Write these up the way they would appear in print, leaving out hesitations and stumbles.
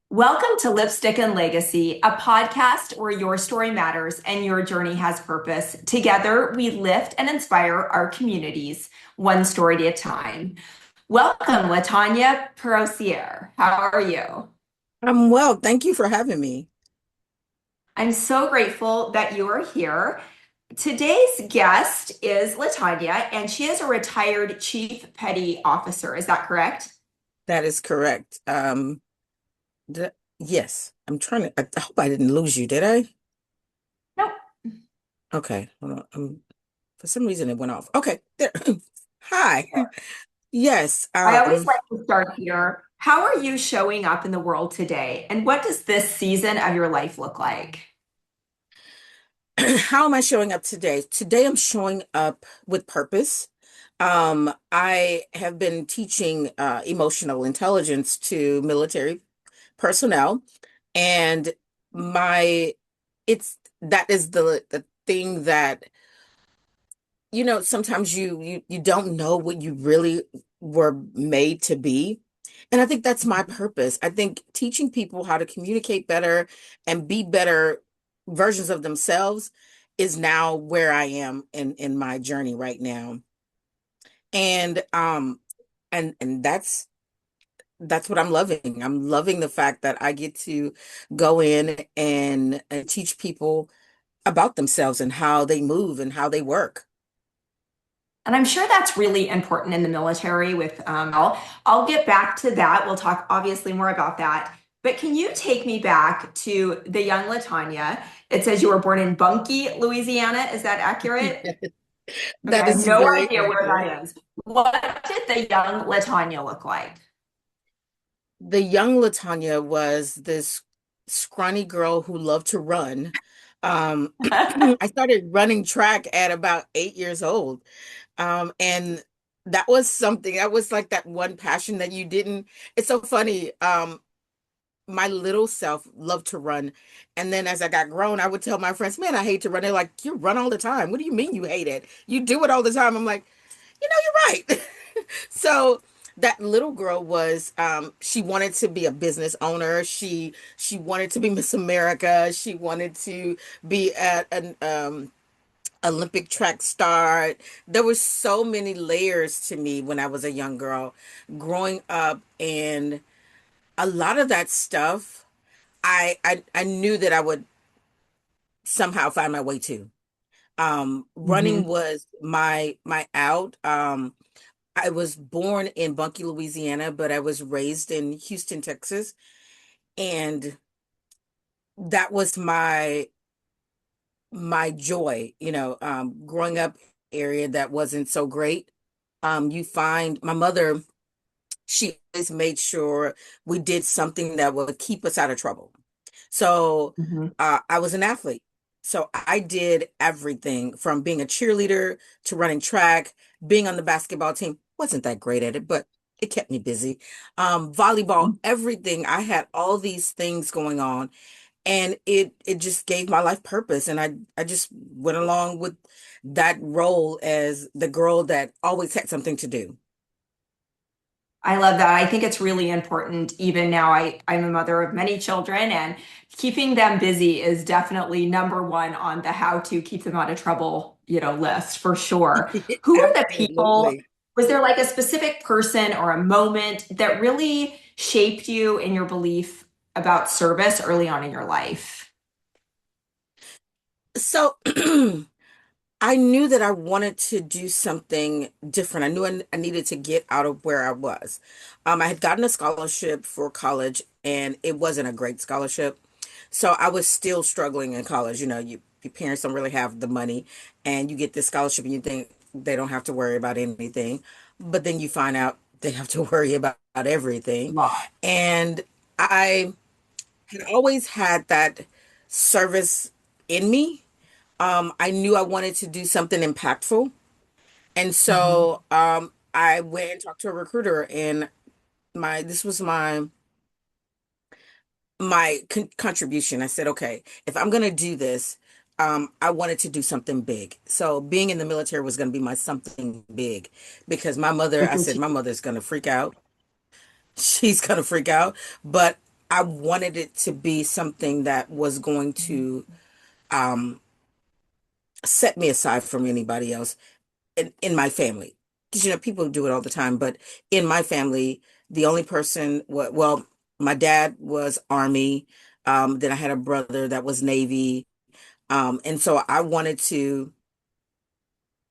Welcome to Lipstick and Legacy, a podcast where your story matters and your journey has purpose. Together, we lift and inspire our communities, one story at a time. Welcome, Latonya Perossier. How are you? I'm well. Thank you for having me. I'm so grateful that you are here. Today's guest is Latonya, and she is a retired chief petty officer. Is that correct? That is correct. Yes, I'm trying to. I hope I didn't lose you, did I? Nope. Okay, hold on. For some reason it went off. Okay, there. Hi. Yes. I always like to start here. How are you showing up in the world today? And what does this season of your life look like? How am I showing up today? Today I'm showing up with purpose. I have been teaching emotional intelligence to military personnel, and my it's that is the thing that sometimes you don't know what you really were made to be. And I think that's my purpose. I think teaching people how to communicate better and be better versions of themselves is now where I am in my journey right now. And and that's what I'm loving. I'm loving the fact that I get to go in and teach people about themselves and how they move and how they work. And I'm sure that's really important in the military with I'll get back to that. We'll talk obviously more about that. But can you take me back to the young Latanya? It says you were born in Bunkie, Louisiana. Is that accurate? Okay, That I have is no very idea where accurate. that is. What did the young Latanya look like? The young Latanya was this scrawny girl who loved to run. I started running track at about 8 years old. And that was something, that was like that one passion that you didn't. It's so funny. My little self loved to run. And then as I got grown, I would tell my friends, man, I hate to run. They're like, you run all the time. What do you mean you hate it? You do it all the time. I'm like, you're right. So that little girl was she wanted to be a business owner. She wanted to be Miss America. She wanted to be at an Olympic track star. There were so many layers to me when I was a young girl growing up, and a lot of that stuff I knew that I would somehow find my way to. Running Mhm. was my out. I was born in Bunkie, Louisiana, but I was raised in Houston, Texas, and that was my joy, growing up area that wasn't so great. You find my mother, she always made sure we did something that would keep us out of trouble. So Mhm. I was an athlete. So I did everything from being a cheerleader to running track, being on the basketball team. Wasn't that great at it, but it kept me busy. Volleyball, everything. I had all these things going on, and it just gave my life purpose. And I just went along with that role as the girl that always had something to do. I love that. I think it's really important. Even now, I'm a mother of many children, and keeping them busy is definitely number one on the how to keep them out of trouble, list for sure. Who are the people? Absolutely. Was there like a specific person or a moment that really shaped you in your belief about service early on in your life? So I knew that I wanted to do something different. I knew I needed to get out of where I was. I had gotten a scholarship for college, and it wasn't a great scholarship. So I was still struggling in college. Your parents don't really have the money, and you get this scholarship, and you think they don't have to worry about anything. But then you find out they have to worry about everything. Lot. And I had always had that service in me. I knew I wanted to do something impactful. And Mhm. so I went and talked to a recruiter, and this was my contribution. I said, okay, if I'm going to do this, I wanted to do something big. So being in the military was going to be my something big, because my mother, Which I is said, my mother's going to freak out. She's going to freak out. But I wanted it to be something that was going to um, set me aside from anybody else in my family. Because, people do it all the time, but in my family, the only person, well, my dad was Army. Then I had a brother that was Navy. And so I wanted to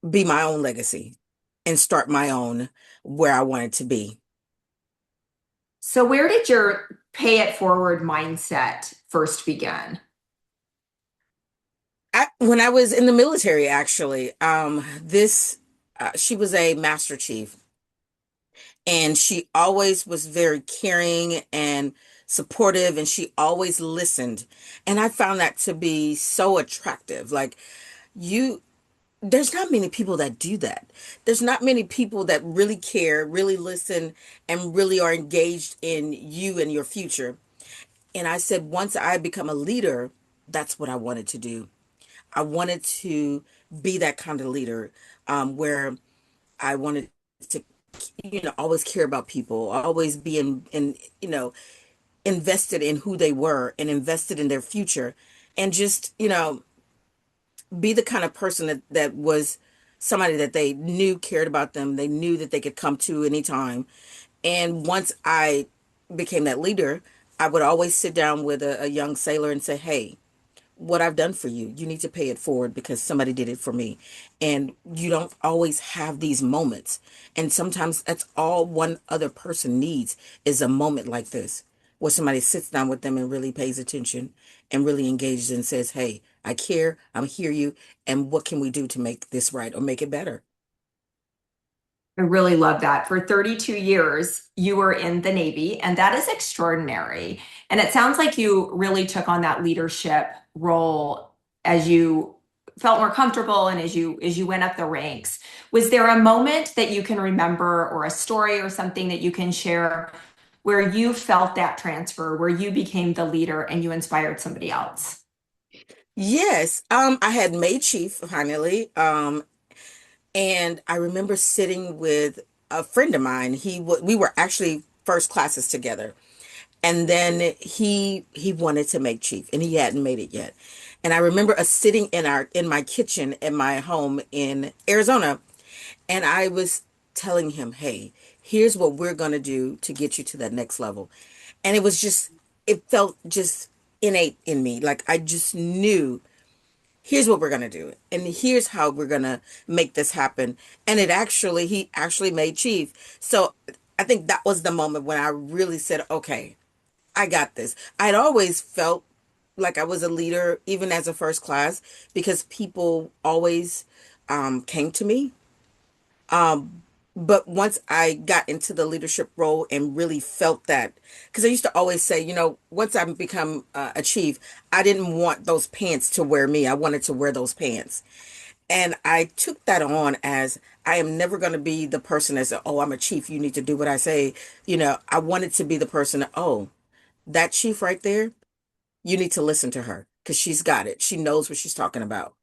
be my own legacy and start my own where I wanted to be. So where did your pay it forward mindset first begin? When I was in the military, actually, she was a master chief, and she always was very caring and supportive, and she always listened. And I found that to be so attractive. Like, you, there's not many people that do that. There's not many people that really care, really listen, and really are engaged in you and your future. And I said, once I become a leader, that's what I wanted to do. I wanted to be that kind of leader, where I wanted to, always care about people, always be invested in who they were and invested in their future, and just, be the kind of person that was somebody that they knew cared about them. They knew that they could come to anytime. And once I became that leader, I would always sit down with a young sailor and say, hey, what I've done for you, you need to pay it forward because somebody did it for me. And you don't always have these moments. And sometimes that's all one other person needs is a moment like this, where somebody sits down with them and really pays attention and really engages and says, hey, I care, I'm hear you, and what can we do to make this right or make it better? I really love that. For 32 years, you were in the Navy, and that is extraordinary. And it sounds like you really took on that leadership role as you felt more comfortable and as you went up the ranks. Was there a moment that you can remember or a story or something that you can share where you felt that transfer, where you became the leader and you inspired somebody else? Yes, I had made chief finally, and I remember sitting with a friend of mine. We were actually first classes together. And then he wanted to make chief and he hadn't made it yet. And I remember us sitting in my kitchen in my home in Arizona, and I was telling him, "Hey, here's what we're going to do to get you to that next level." And it felt just innate in me. Like I just knew, here's what we're going to do and here's how we're going to make this happen. And he actually made chief. So I think that was the moment when I really said, okay, I got this. I'd always felt like I was a leader, even as a first class, because people always came to me. Um, but once I got into the leadership role and really felt that, because I used to always say, once I become a chief, I didn't want those pants to wear me. I wanted to wear those pants. And I took that on as I am never going to be the person that said, oh, I'm a chief. You need to do what I say. I wanted to be the person, oh, that chief right there, you need to listen to her because she's got it. She knows what she's talking about.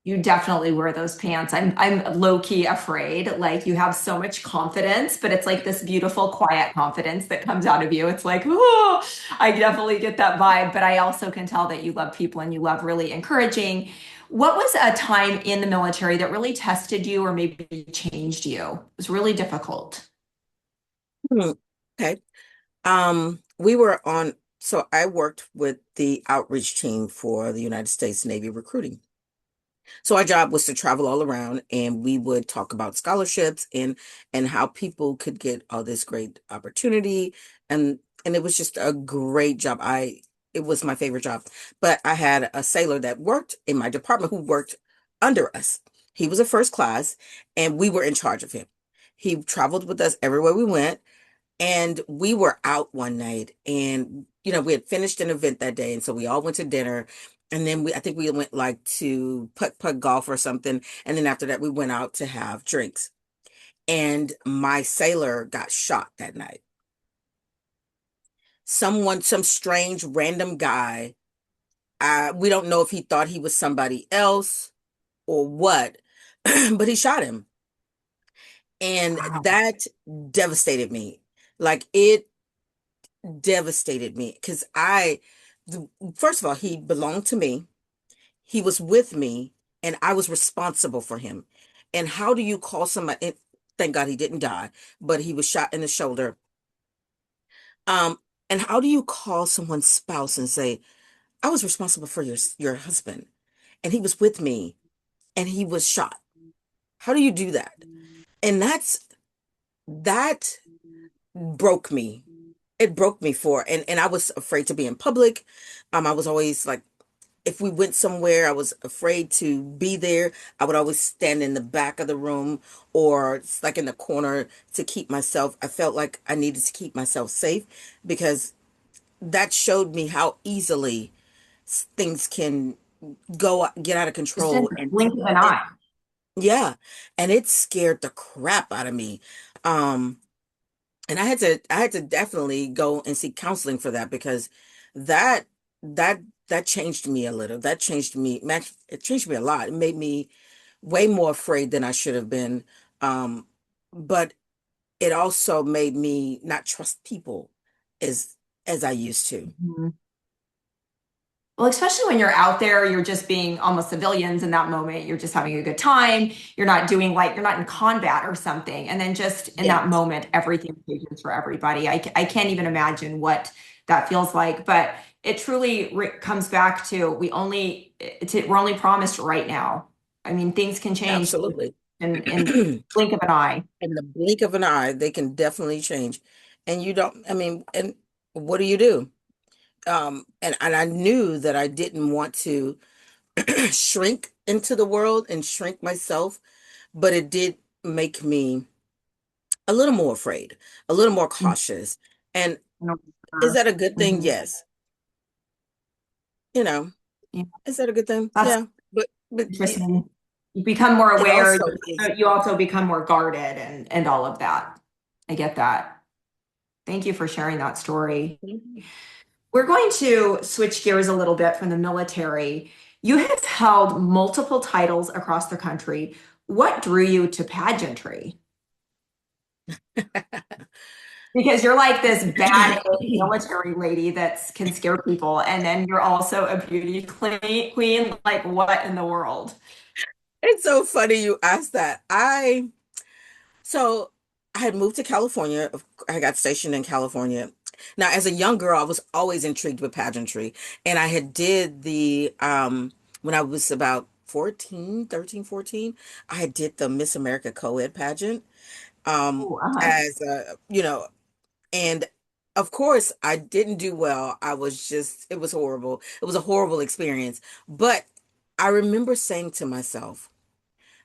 You definitely wear those pants. I'm low key afraid. Like you have so much confidence, but it's like this beautiful, quiet confidence that comes out of you. It's like, oh, I definitely get that vibe. But I also can tell that you love people and you love really encouraging. What was a time in the military that really tested you or maybe changed you? It was really difficult. Hmm. Okay. So I worked with the outreach team for the United States Navy recruiting. So our job was to travel all around and we would talk about scholarships and how people could get all this great opportunity and it was just a great job. It was my favorite job. But I had a sailor that worked in my department who worked under us. He was a first class and we were in charge of him. He traveled with us everywhere we went. And we were out one night and, we had finished an event that day. And so we all went to dinner. And then I think we went like to putt golf or something. And then after that, we went out to have drinks. And my sailor got shot that night. Some strange random guy. We don't know if he thought he was somebody else or what, but he shot him. And Wow. that devastated me. Like it devastated me because first of all, he belonged to me. He was with me, and I was responsible for him. And how do you call somebody? Thank God he didn't die, but he was shot in the shoulder. Um, and how do you call someone's spouse and say, "I was responsible for your husband, and he was with me, and he was shot"? How do you do that? And that broke me. It broke me and I was afraid to be in public. I was always like, if we went somewhere, I was afraid to be there. I would always stand in the back of the room or like in the corner to keep myself. I felt like I needed to keep myself safe because that showed me how easily things can get out of Just in control. the blink of an eye. Yeah, and it scared the crap out of me. Um, and I had to definitely go and seek counseling for that because that that that changed me a little. That changed me, man, it changed me a lot. It made me way more afraid than I should have been. But it also made me not trust people as I used to. Mhm. Well, especially when you're out there, you're just being almost civilians in that moment. You're just having a good time. You're not doing like, you're not in combat or something. And then just in that Yes, moment, everything changes for everybody. I can't even imagine what that feels like. But it truly comes back to we're only promised right now. I mean, things can change absolutely. in blink of an eye. In the blink of an eye, they can definitely change. And you don't, I mean, and what do you do? And I knew that I didn't want to shrink into the world and shrink myself, but it did make me a little more afraid, a little more cautious. And is that a good thing? Mhm. Yes. You know, Yeah, is that a good thing? that's Yeah. But interesting. You become more it aware, also is. you also become more guarded and all of that. I get that. Thank you for sharing that story. We're going to switch gears a little bit from the military. You have held multiple titles across the country. What drew you to pageantry? Because you're like this bad military lady that can scare people, and then you're also a beauty queen. Like, what in the world? It's so funny you asked that. So I had moved to California. I got stationed in California. Now, as a young girl, I was always intrigued with pageantry. And I had did when I was about 14, 13, 14, I had did the Miss America co-ed pageant. Oh, uh-huh. As and of course I didn't do well. It was horrible. It was a horrible experience. But I remember saying to myself,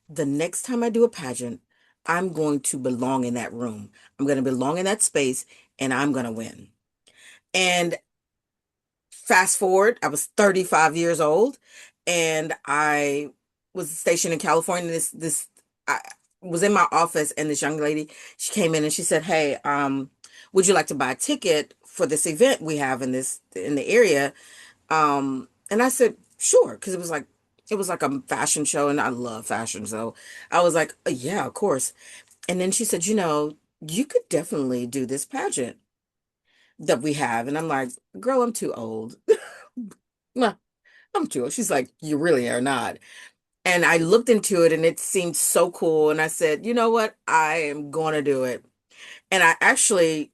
the next time I do a pageant, I'm going to belong in that room. I'm going to belong in that space and I'm going to win. And fast forward, I was 35 years old and I was stationed in California. I was in my office and this young lady, she came in and she said, "Hey, would you like to buy a ticket for this event we have in the area?" And I said, "Sure," because it was like a fashion show and I love fashion. So I was like, "Yeah, of course." And then she said, "You could definitely do this pageant that we have." And I'm like, "Girl, I'm too old." Nah, I'm too old. She's like, "You really are not." And I looked into it and it seemed so cool. And I said, "You know what? I am going to do it." And I actually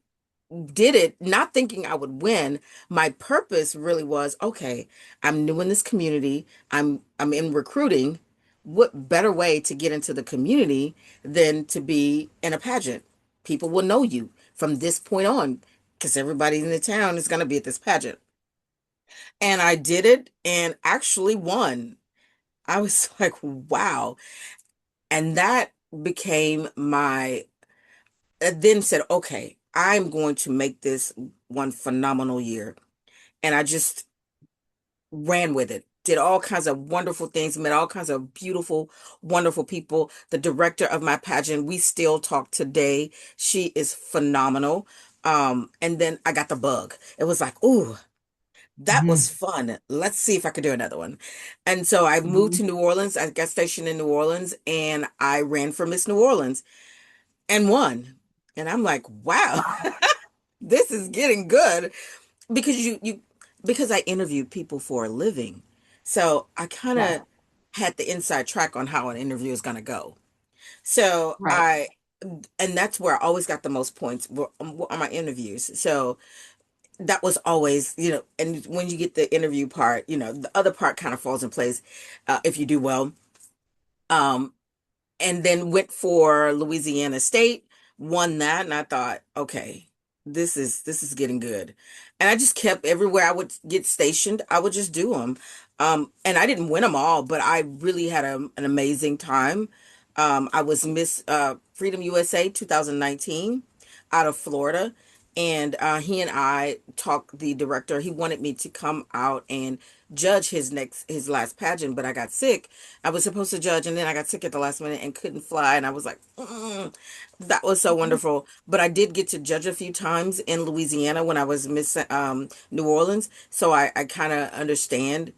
did it not thinking I would win. My purpose really was, okay, I'm new in this community. I'm in recruiting. What better way to get into the community than to be in a pageant? People will know you from this point on because everybody in the town is going to be at this pageant. And I did it and actually won. I was like, wow. And that became my then said, okay, I'm going to make this one phenomenal year. And I just ran with it. Did all kinds of wonderful things, met all kinds of beautiful, wonderful people. The director of my pageant, we still talk today. She is phenomenal. And then I got the bug. It was like, ooh, that was Mhm. fun. Let's see if I could do another one. And so I moved Mhm. to New Orleans. I got stationed in New Orleans and I ran for Miss New Orleans and won. And I'm like, wow. this is getting good because because I interviewed people for a living. So I kind Yeah, of had the inside track on how an interview is going to go. So right. and that's where I always got the most points on my interviews. So that was always, and when you get the interview part, the other part kind of falls in place if you do well. Um, and then went for Louisiana State, won that, and I thought, okay, this is getting good. And I just kept everywhere I would get stationed, I would just do them. And I didn't win them all, but I really had an amazing time. I was Miss Freedom USA 2019 out of Florida. And he and I talked, the director, he wanted me to come out and judge his last pageant, but I got sick. I was supposed to judge, and then I got sick at the last minute and couldn't fly. And I was like, that was so wonderful. But I did get to judge a few times in Louisiana when I was Miss New Orleans. So I kind of understand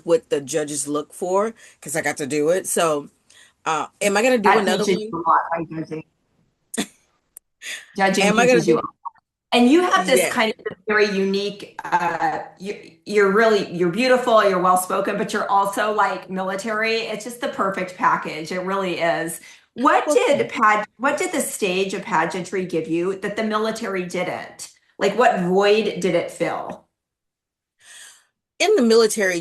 what the judges look for because I got to do it. So am I going to do That another teaches one? you a lot by judging. Judging Am I going teaches to you. do? And you have this Yeah. kind of very unique, you're beautiful, you're well spoken, but you're also like military. It's just the perfect package. It really is. Well, What did the stage of pageantry give you that the military didn't? Like what void did it fill? in the military,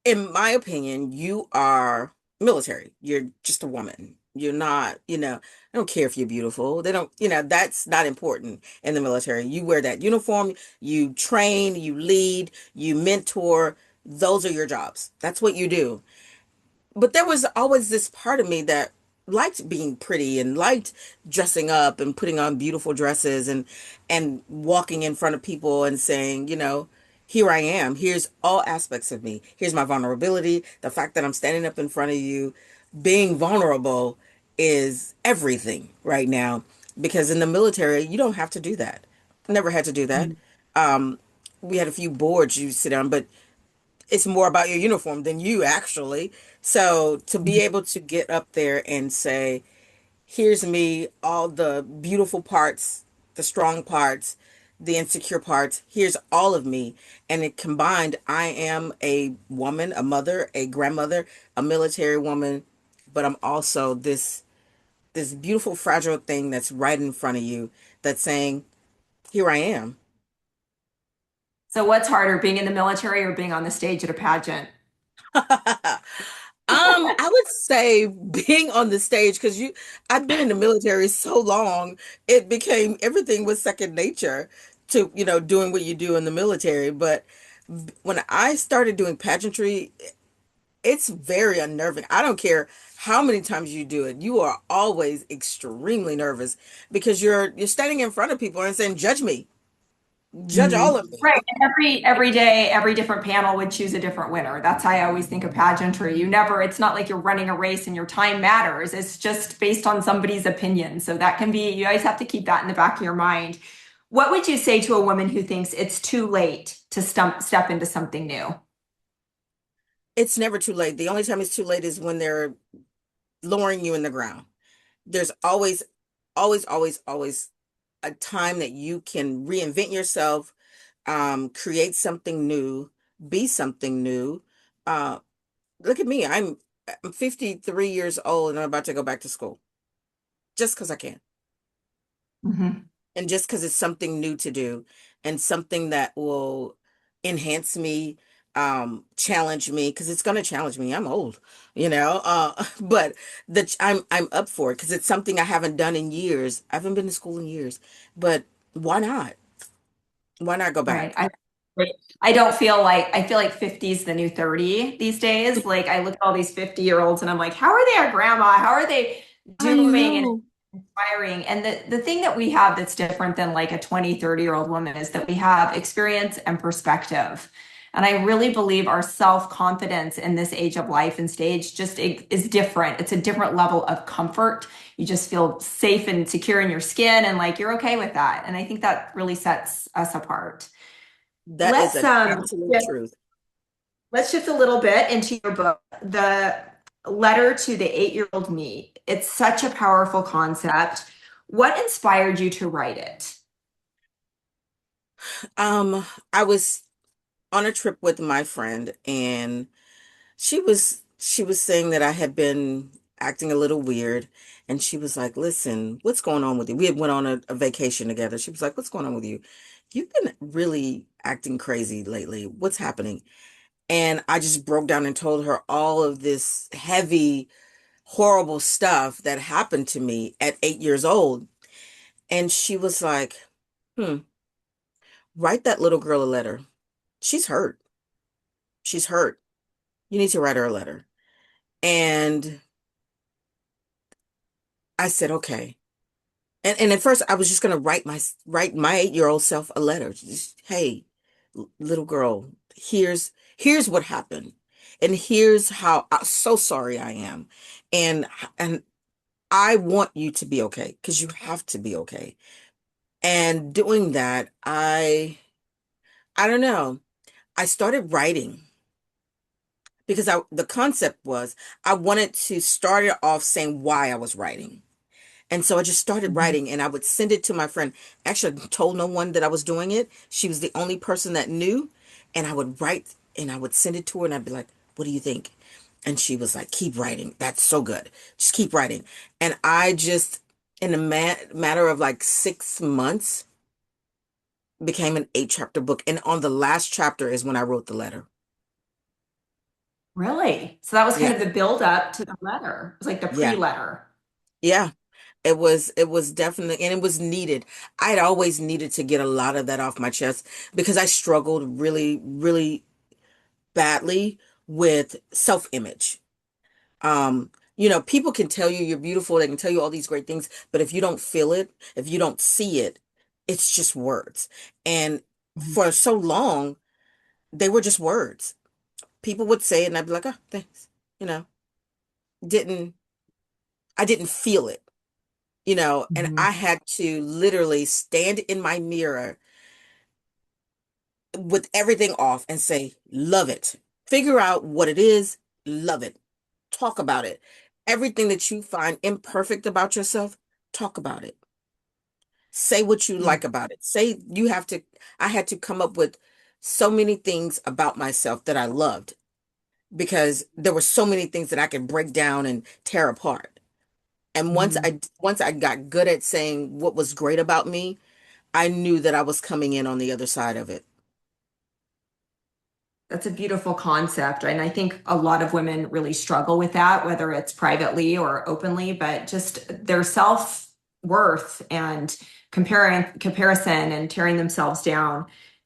in my opinion, you are military. You're just a woman. You're not, I don't care if you're beautiful. They don't, that's not important in the military. You wear that uniform, you train, you lead, you mentor. Those are your jobs. That's what you do. But there was always this part of me that liked being pretty and liked dressing up and putting on beautiful dresses and walking in front of people and saying, here I am. Here's all aspects of me. Here's my vulnerability. The fact that I'm standing up in front of you, being vulnerable is everything right now. Because in the military, you don't have to do that. Never had to do that. Mhm. Um, we had a few boards you sit on, but it's more about your uniform than you actually. So to be able to get up there and say, here's me, all the beautiful parts, the strong parts, the insecure parts, here's all of me. And it combined, I am a woman, a mother, a grandmother, a military woman, but I'm also this beautiful, fragile thing that's right in front of you that's saying, here I am. So what's harder, being in the military or being on the stage at a pageant? I would say being on the stage because I've been in the military so long, it became everything was second nature to, doing what you do in the military. But when I started doing pageantry, it's very unnerving. I don't care how many times you do it, you are always extremely nervous because you're standing in front of people and saying, "Judge me, judge all Mhm. of me." Right. And every day, every different panel would choose a different winner. That's how I always think of pageantry. It's not like you're running a race and your time matters. It's just based on somebody's opinion. So that can be, you always have to keep that in the back of your mind. What would you say to a woman who thinks it's too late to step into something new? It's never too late. The only time it's too late is when they're lowering you in the ground. There's always, always, always, always a time that you can reinvent yourself, create something new, be something new. Uh, Look at me. I'm 53 years old and I'm about to go back to school just because I can. Mhm. And just because it's something new to do and something that will enhance me, challenge me, because it's going to challenge me. I'm old, but I'm up for it because it's something I haven't done in years. I haven't been to school in years, but why not? Why not go Right. back? I feel like 50 is the new 30 these days. Like I look at all these 50-year-olds and I'm like, how are they our grandma? How are they I doing and know. inspiring? And the thing that we have that's different than like a 20, 30-year-old woman is that we have experience and perspective. And I really believe our self-confidence in this age of life and stage is different. It's a different level of comfort. You just feel safe and secure in your skin and like you're okay with that. And I think that really sets us apart. That is Let's an absolute truth. let's shift a little bit into your book, The Letter to the 8-Year-Old Me. It's such a powerful concept. What inspired you to write it? Um, I was on a trip with my friend, and she was saying that I had been acting a little weird, and she was like, "Listen, what's going on with you?" We had went on a vacation together. She was like, "What's going on with you? You've been really acting crazy lately. What's happening?" And I just broke down and told her all of this heavy, horrible stuff that happened to me at 8 years old. And she was like, "Hmm, write that little girl a letter. She's hurt. She's hurt. You need to write her a letter." And I said, "Okay." And at first I was just gonna write my 8 year old self a letter. Just, hey, little girl, here's what happened. And here's how so sorry I am. And and I want you to be okay because you have to be okay. And doing that, I don't know. I started writing because the concept was I wanted to start it off saying why I was writing. And so I just started Mhm. writing and I would send it to my friend. Actually, I told no one that I was doing it. She was the only person that knew. And I would write and I would send it to her and I'd be like, "What do you think?" And she was like, "Keep writing. That's so good. Just keep writing." And I just, in a matter of like 6 months, became an 8 chapter book. And on the last chapter is when I wrote the letter. Really? So that was kind Yeah. of the build up to the letter. It was like the Yeah. pre-letter. Yeah. It was definitely, and it was needed. I'd always needed to get a lot of that off my chest because I struggled really, really badly with self-image. People can tell you you're beautiful, they can tell you all these great things, but if you don't feel it, if you don't see it, it's just words. And Mhm. for so long, they were just words. People would say it and I'd be like, "Oh, thanks." You know, didn't I didn't feel it, and Mhm. I had to literally stand in my mirror with everything off and say, "Love it." Figure out what it is, love it. Talk about it. Everything that you find imperfect about yourself, talk about it. Say what you Mm. like about it. I had to come up with so many things about myself that I loved because there were so many things that I could break down and tear apart. And Mhm. once I got good at saying what was great about me, I knew that I was coming in on the other side of it. That's a beautiful concept. And I think a lot of women really struggle with that, whether it's privately or openly, but just their self-worth and comparison and tearing themselves down.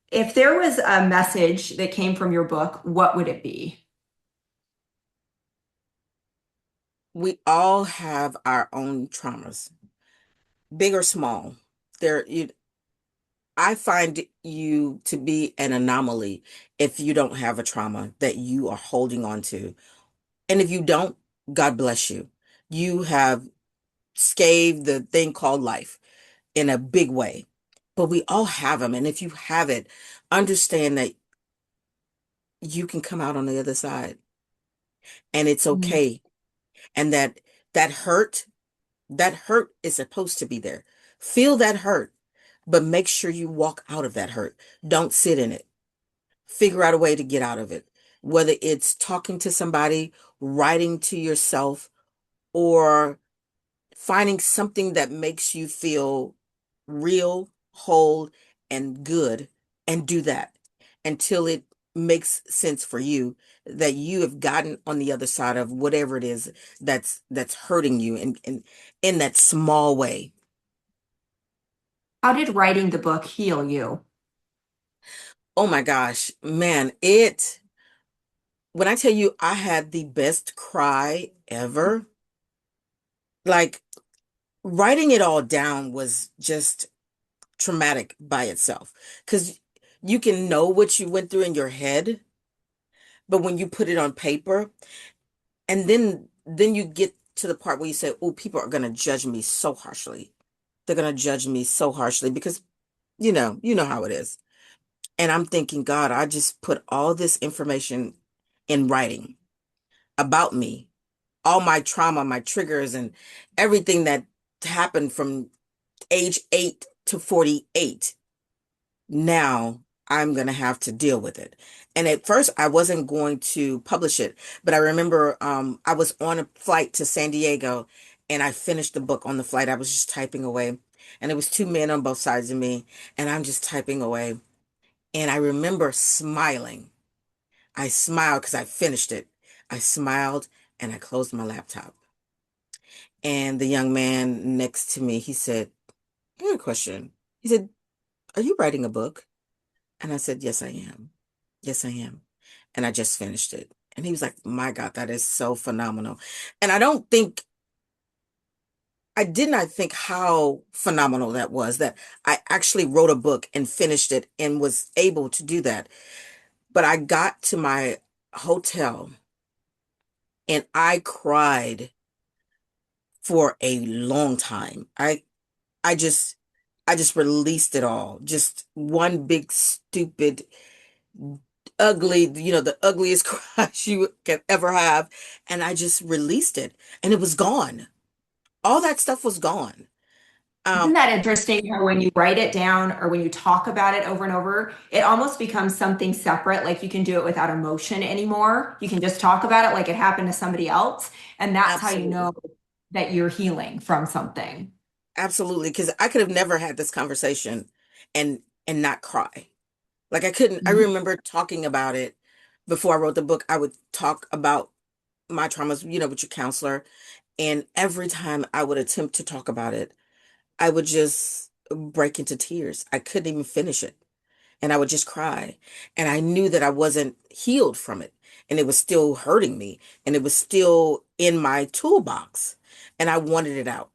If there was a message that came from your book, what would it be? We all have our own traumas, big or small. I find you to be an anomaly if you don't have a trauma that you are holding on to. And if you don't, God bless you. You have scathed the thing called life in a big way. But we all have them. And if you have it, understand that you can come out on the other side and it's Mhm. okay. And that hurt, that hurt is supposed to be there. Feel that hurt, but make sure you walk out of that hurt. Don't sit in it. Figure out a way to get out of it. Whether it's talking to somebody, writing to yourself, or finding something that makes you feel real, whole, and good, and do that until it makes sense for you that you have gotten on the other side of whatever it is that's hurting you in that small way. How did writing the book heal you? Oh my gosh, man, it when I tell you I had the best cry ever, like writing it all down was just traumatic by itself because you can know what you went through in your head, but when you put it on paper, and then you get to the part where you say, "Oh, people are going to judge me so harshly. They're going to judge me so harshly because you know how it is." And I'm thinking, God, I just put all this information in writing about me, all my trauma, my triggers, and everything that happened from age 8 to 48. Now I'm going to have to deal with it. And at first, I wasn't going to publish it, but I remember I was on a flight to San Diego and I finished the book on the flight. I was just typing away, and there was two men on both sides of me, and I'm just typing away. And I remember smiling. I smiled because I finished it. I smiled and I closed my laptop. And the young man next to me, he said, I have a question. He said, are you writing a book? And I said, yes, I am. Yes, I am. And I just finished it. And he was like, my God, that is so phenomenal. And I did not think how phenomenal that was, that I actually wrote a book and finished it and was able to do that. But I got to my hotel and I cried for a long time. I just I just released it all. Just one big stupid ugly, the ugliest crush you can ever have. And I just released it and it was gone. All that stuff was gone. Isn't Um, that interesting how when you write it down or when you talk about it over and over, it almost becomes something separate. Like you can do it without emotion anymore. You can just talk about it like it happened to somebody else. And that's how you Absolutely. know that you're healing from something. Absolutely. Because I could have never had this conversation and not cry. Like I couldn't, I Mhm. remember talking about it before I wrote the book. I would talk about my traumas, with your counselor. And every time I would attempt to talk about it, I would just break into tears. I couldn't even finish it. And I would just cry. And I knew that I wasn't healed from it. And it was still hurting me. And it was still in my toolbox. And I wanted it out.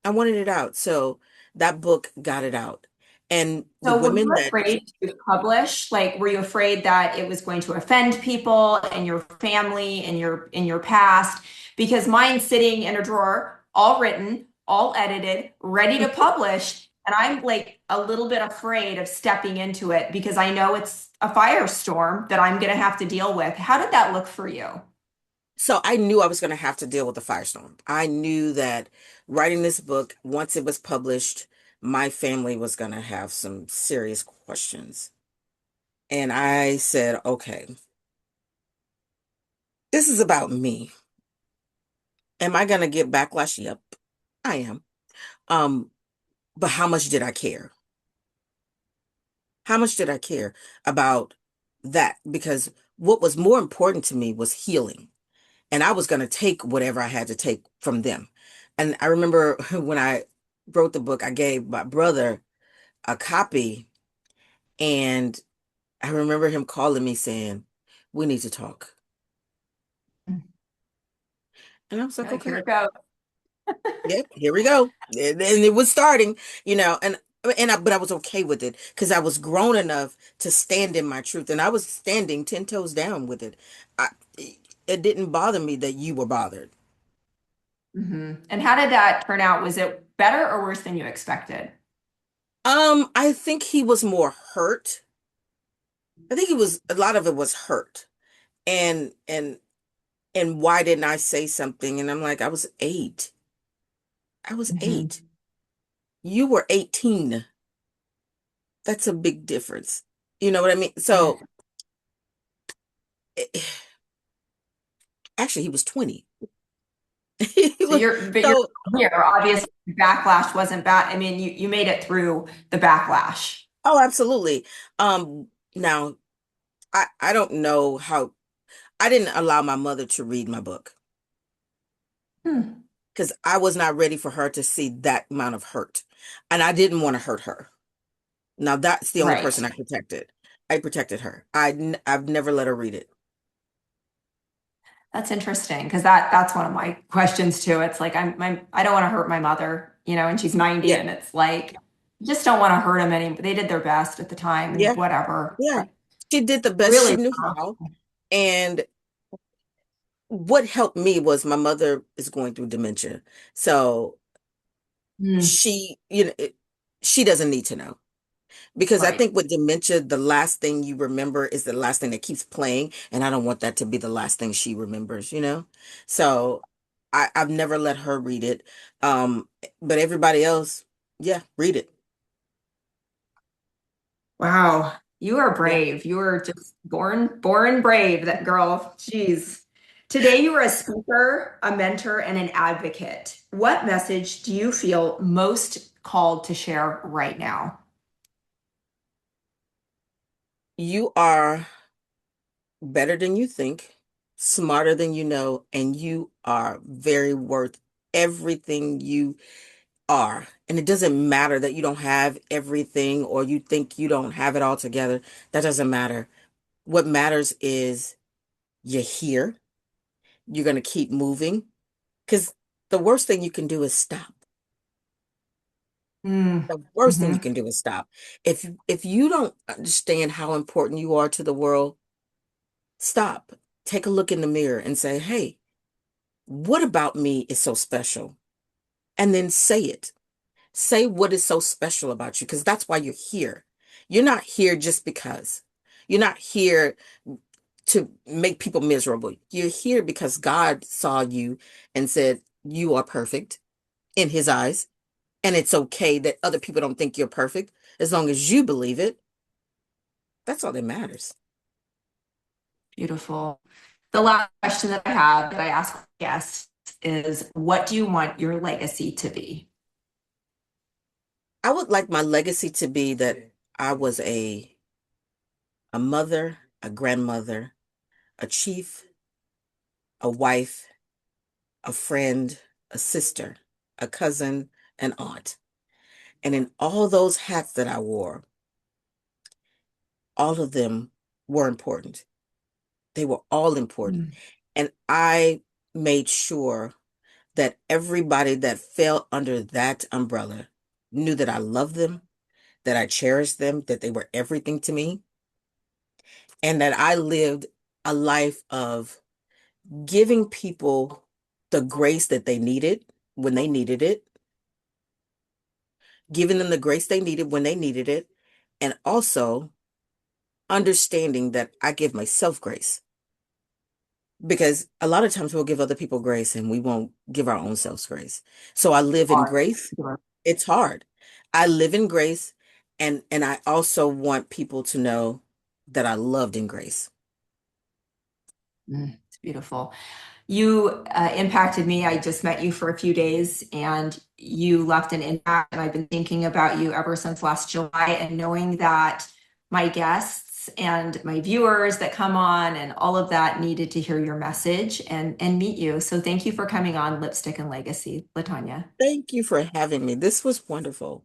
I wanted it out. So that book got it out. And the So were women you that, afraid to publish? Like, were you afraid that it was going to offend people and your family and your past? Because mine's sitting in a drawer, all written, all edited, ready to publish. And I'm like a little bit afraid of stepping into it because I know it's a firestorm that I'm going to have to deal with. How did that look for you? so I knew I was going to have to deal with the firestorm. I knew that writing this book, once it was published, my family was going to have some serious questions. And I said, okay, this is about me. Am I going to get backlash? Yep, I am. Um, but how much did I care? How much did I care about that? Because what was more important to me was healing. And I was going to take whatever I had to take from them. And I remember when I wrote the book, I gave my brother a copy, and I remember him calling me saying, we need to talk. And I was like, Like, here okay. it goes. Yep, here we go. And it was starting, but I was okay with it because I was grown enough to stand in my truth, and I was standing 10 toes down with it. I, it didn't bother me that you were bothered. And how did that turn out? Was it better or worse than you expected? I think he was more hurt. I think a lot of it was hurt. And why didn't I say something? And I'm like, I was 8. I was Mhm. 8. You were 18. That's a big difference. You know what I mean? So actually he was 20. He So was you're so here. Obviously, backlash wasn't bad. I mean, you made it through the backlash. oh, absolutely. Now I don't know how I didn't allow my mother to read my book Hmm. because I was not ready for her to see that amount of hurt. And I didn't want to hurt her. Now that's the only Right. person I protected. I protected her. I've never let her read it. That's interesting because that's one of my questions too. It's like I don't want to hurt my mother, and she's 90 Yeah. and it's like I just don't want to hurt them any. They did their best at the time and Yeah. whatever. Yeah. She did the best she Really knew tough. how. And what helped me was my mother is going through dementia. So Hmm. she doesn't need to know. Because I Right. think with dementia, the last thing you remember is the last thing that keeps playing. And I don't want that to be the last thing she remembers. So I've never let her read it. But everybody else, yeah, read it. Wow, you are Yeah. brave. You are just born brave, that girl. Jeez. Today you are a speaker, a mentor, and an advocate. What message do you feel most called to share right now? You are better than you think, smarter than you know, and you are very worth everything you are. And it doesn't matter that you don't have everything or you think you don't have it all together. That doesn't matter. What matters is you're here. You're going to keep moving because the worst thing you can do is stop. Mm. The worst thing you Hmm. can do is stop. If you don't understand how important you are to the world, stop. Take a look in the mirror and say, "Hey, what about me is so special?" And then say it. Say what is so special about you because that's why you're here. You're not here just because. You're not here to make people miserable. You're here because God saw you and said you are perfect in his eyes. And it's okay that other people don't think you're perfect as long as you believe it. That's all that matters. Beautiful. The last question that I have that I ask guests is, what do you want your legacy to be? I would like my legacy to be that I was a mother, a grandmother, a chief, a wife, a friend, a sister, a cousin, an aunt. And in all those hats that I wore, all of them were important. They were all important. Mm. And I made sure that everybody that fell under that umbrella knew that I loved them, that I cherished them, that they were everything to me, and that I lived a life of giving people the grace that they needed when they needed it, giving them the grace they needed when they needed it, and also understanding that I give myself grace. Because a lot of times we'll give other people grace and we won't give our own selves grace. So I live in Hard. grace. It's hard. I live in grace and I also want people to know that I loved in grace. Mm, it's beautiful. You impacted me. I just met you for a few days and you left an impact. And I've been thinking about you ever since last July and knowing that my guests and my viewers that come on and all of that needed to hear your message and meet you. So thank you for coming on Lipstick and Legacy, Latonya. Thank you for having me. This was wonderful.